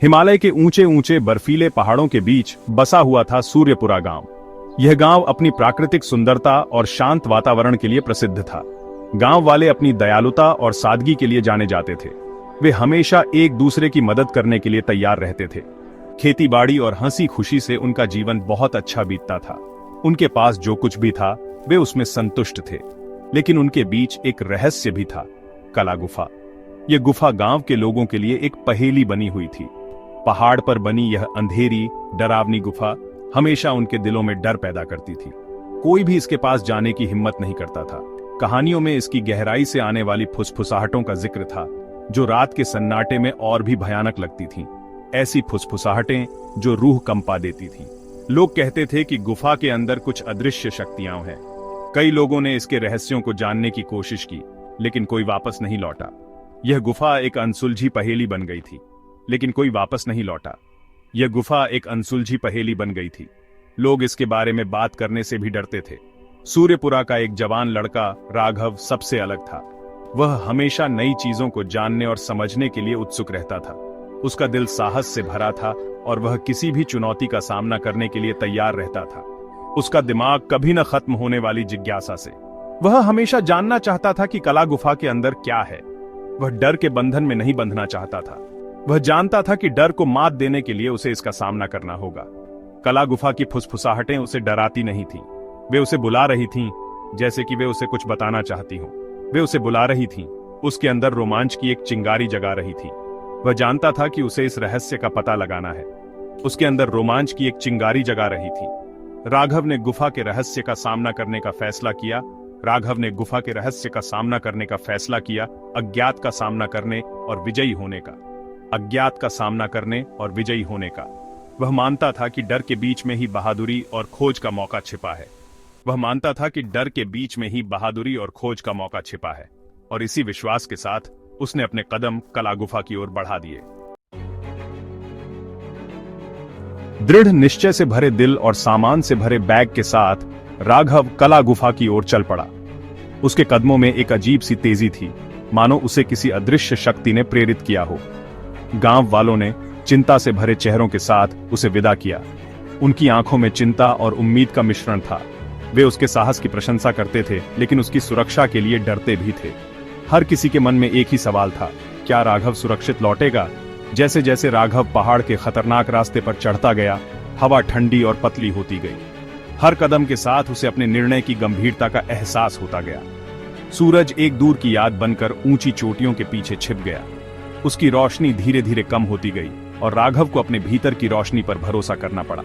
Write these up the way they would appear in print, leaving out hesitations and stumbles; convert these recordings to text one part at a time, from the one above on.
हिमालय के ऊंचे ऊंचे बर्फीले पहाड़ों के बीच बसा हुआ था सूर्यपुरा गांव। यह गांव अपनी प्राकृतिक सुंदरता और शांत वातावरण के लिए प्रसिद्ध था। गांव वाले अपनी दयालुता और सादगी के लिए जाने जाते थे। वे हमेशा एक दूसरे की मदद करने के लिए तैयार रहते थे। खेती बाड़ी और हंसी खुशी से उनका जीवन बहुत अच्छा बीतता था। उनके पास जो कुछ भी था वे उसमें संतुष्ट थे। लेकिन उनके बीच एक रहस्य भी था, कला गुफा। यह गुफा गांव के लोगों के लिए एक पहेली बनी हुई थी। पहाड़ पर बनी यह अंधेरी डरावनी गुफा हमेशा उनके दिलों में डर पैदा करती थी। कोई भी इसके पास जाने की हिम्मत नहीं करता था। कहानियों में इसकी गहराई से आने वाली फुसफुसाहटों का जिक्र था, जो रात के सन्नाटे में और भी भयानक लगती थीं। ऐसी फुसफुसाहटें जो रूह कंपा देती थीं। लोग कहते थे कि गुफा के अंदर कुछ अदृश्य शक्तियां हैं। कई लोगों ने इसके रहस्यों को जानने की कोशिश की, लेकिन कोई वापस नहीं लौटा। यह गुफा एक अनसुलझी पहेली बन गई थी, लेकिन कोई वापस नहीं लौटा। यह गुफा एक अनसुलझी पहेली बन गई थी। लोग इसके बारे में बात करने से भी डरते थे। सूर्यपुरा का एक जवान लड़का राघव सबसे अलग था। वह हमेशा नई चीजों को जानने और समझने के लिए उत्सुक रहता था। उसका दिल साहस से भरा था और वह किसी भी चुनौती का सामना करने के लिए तैयार रहता था। उसका दिमाग कभी न खत्म होने वाली जिज्ञासा से। वह हमेशा जानना चाहता था कि कला गुफा के अंदर क्या है। वह डर के बंधन में नहीं बंधना चाहता था। वह जानता था कि डर को मात देने के लिए उसे इसका सामना करना होगा। कला गुफा की फुसफुसाहटें उसे डराती नहीं थीं। वे उसे बुला रही थीं, जैसे कि वे उसे कुछ बताना चाहती हों। वे उसे बुला रही थीं। उसके अंदर रोमांच की एक चिंगारी जगा रही थी। वह जानता था कि उसे इस रहस्य का पता लगाना है। उसके अंदर रोमांच की एक चिंगारी जगा रही थी। राघव ने गुफा के रहस्य का सामना करने का फैसला किया। राघव ने गुफा के रहस्य का सामना करने का फैसला किया, अज्ञात का सामना करने और विजयी होने का। अज्ञात का सामना करने और विजयी होने का। वह मानता था कि डर के बीच में ही बहादुरी और खोज का मौका छिपा है। वह मानता था कि डर के बीच में ही बहादुरी और खोज का मौका छिपा है, और इसी विश्वास के साथ उसने अपने कदम कला गुफा की ओर बढ़ा दिए। दृढ़ निश्चय से भरे दिल और सामान से भरे बैग के साथ राघव कला गुफा की ओर चल पड़ा। उसके कदमों में एक अजीब सी तेजी थी, मानो उसे किसी अदृश्य शक्ति ने प्रेरित किया हो। गांव वालों ने चिंता से भरे चेहरों के साथ उसे विदा किया। उनकी आंखों में चिंता और उम्मीद का मिश्रण था। वे उसके साहस की प्रशंसा करते थे, लेकिन उसकी सुरक्षा के लिए डरते भी थे। हर किसी के मन में एक ही सवाल था, क्या राघव सुरक्षित लौटेगा? जैसे जैसे राघव पहाड़ के खतरनाक रास्ते पर चढ़ता गया, हवा ठंडी और पतली होती गई। हर कदम के साथ उसे अपने निर्णय की गंभीरता का एहसास होता गया। सूरज एक दूर की याद बनकर ऊंची चोटियों के पीछे छिप गया। उसकी रोशनी धीरे धीरे कम होती गई और राघव को अपने भीतर की रोशनी पर भरोसा करना पड़ा।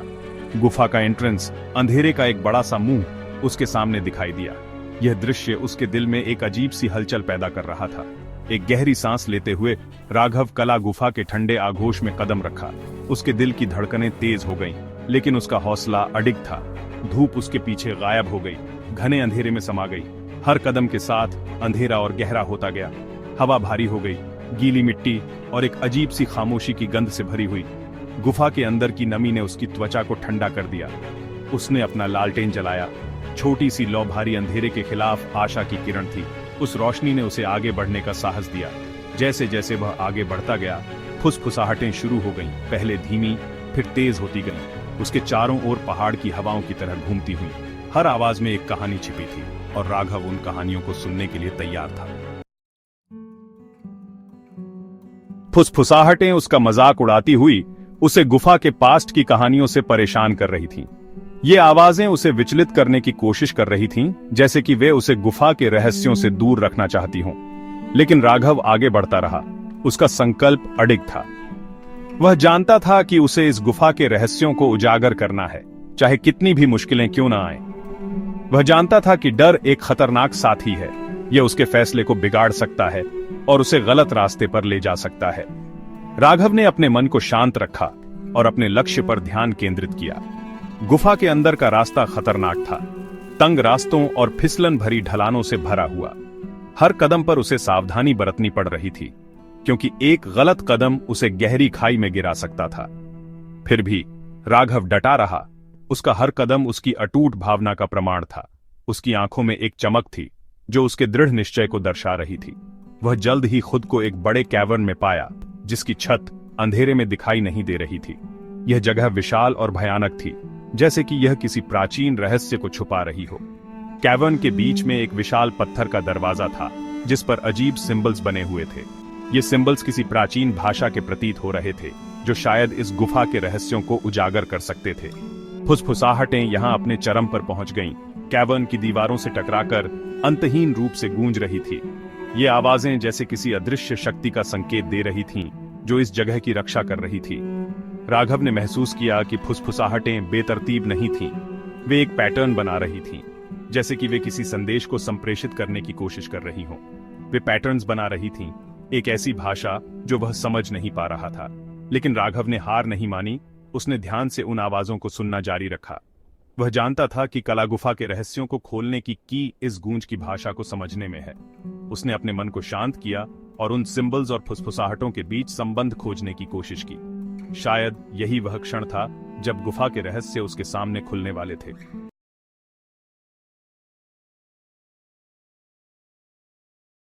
गुफा का एंट्रेंस, अंधेरे का एक बड़ा सा मुंह उसके सामने दिखाई दिया। यह दृश्य उसके दिल में एक अजीब सी हलचल पैदा कर रहा था। एक गहरी सांस लेते हुए राघव कला गुफा के ठंडे आगोश में कदम रखा। उसके दिल की धड़कनें तेज हो गईं, लेकिन उसका हौसला अडिग था। धूप उसके पीछे गायब हो गई, घने अंधेरे में समा गई। हर कदम के साथ अंधेरा और गहरा होता गया। हवा भारी हो गई, गीली मिट्टी और एक अजीब सी खामोशी की गंध से भरी हुई। गुफा के अंदर की नमी ने उसकी त्वचा को ठंडा कर दिया। उसने अपना लालटेन जलाया। छोटी सी लौ भारी अंधेरे के खिलाफ आशा की किरण थी। उस रोशनी ने उसे आगे बढ़ने का साहस दिया। जैसे जैसे वह आगे बढ़ता गया, फुसफुसाहटें शुरू हो गईं, पहले धीमी फिर तेज होती गईं। उसके चारों ओर पहाड़ की हवाओं की तरह घूमती हुई। हर आवाज में एक कहानी छिपी थी और राघव उन कहानियों को सुनने के लिए तैयार था। फुसफुसाहटें उसका मजाक उड़ाती हुई उसे गुफा के पास्ट की कहानियों से परेशान कर रही थीं। ये आवाजें उसे विचलित करने की कोशिश कर रही थीं, जैसे कि वे उसे गुफा के रहस्यों से दूर रखना चाहती हों। लेकिन राघव आगे बढ़ता रहा। उसका संकल्प अडिग था। वह जानता था कि उसे इस गुफा के रहस्यों को उजागर करना है, चाहे कितनी भी मुश्किलें क्यों ना आएं। वह जानता था कि डर एक खतरनाक साथी है। यह उसके फैसले को बिगाड़ सकता है और उसे गलत रास्ते पर ले जा सकता है। राघव ने अपने मन को शांत रखा और अपने लक्ष्य पर ध्यान केंद्रित किया। गुफा के अंदर का रास्ता खतरनाक था, तंग रास्तों और फिसलन भरी ढलानों से भरा हुआ। हर कदम पर उसे सावधानी बरतनी पड़ रही थी, क्योंकि एक गलत कदम उसे गहरी खाई में गिरा सकता था। फिर भी राघव डटा रहा। उसका हर कदम उसकी अटूट भावना का प्रमाण था। उसकी आंखों में एक चमक थी जो उसके दृढ़ निश्चय को दर्शा रही थी। वह जल्द ही खुद को एक बड़े कैवर्न में पाया, जिसकी छत अंधेरे में दिखाई नहीं दे रही थी। यह जगह विशाल और भयानक थी, जैसे कि यह किसी प्राचीन रहस्य को छुपा रही हो। कैवर्न के बीच में एक विशाल पत्थर का दरवाजा था, जिस पर अजीब सिंबल्स बने हुए थे। ये सिंबल्स किसी प्राचीन भाषा के प्रतीत हो रहे थे, जो शायद इस गुफा के रहस्यों को उजागर कर सकते थे। फुसफुसाहटें यहां अपने चरम पर पहुंच गईं। कैवर्न की दीवारों से टकराकर अंतहीन रूप से गूंज रही थी। ये आवाजें जैसे किसी अदृश्य शक्ति का संकेत दे रही थीं, जो इस जगह की रक्षा कर रही थी। राघव ने महसूस किया कि फुसफुसाहटें बेतरतीब नहीं थीं। वे एक पैटर्न बना रही थीं, जैसे कि वे किसी संदेश को संप्रेषित करने की कोशिश कर रही हों। वे पैटर्न्स बना रही थीं, एक ऐसी भाषा जो वह समझ नहीं पा रहा था। लेकिन राघव ने हार नहीं मानी। उसने ध्यान से उन आवाजों को सुनना जारी रखा। वह जानता था कि कला गुफा के रहस्यों को खोलने की इस गूंज की भाषा को समझने में है। उसने अपने मन को शांत किया और उन सिंबल्स और फुसफुसाहटों के बीच संबंध खोजने की कोशिश की। शायद यही वह क्षण था जब गुफा के रहस्य उसके सामने खुलने वाले थे।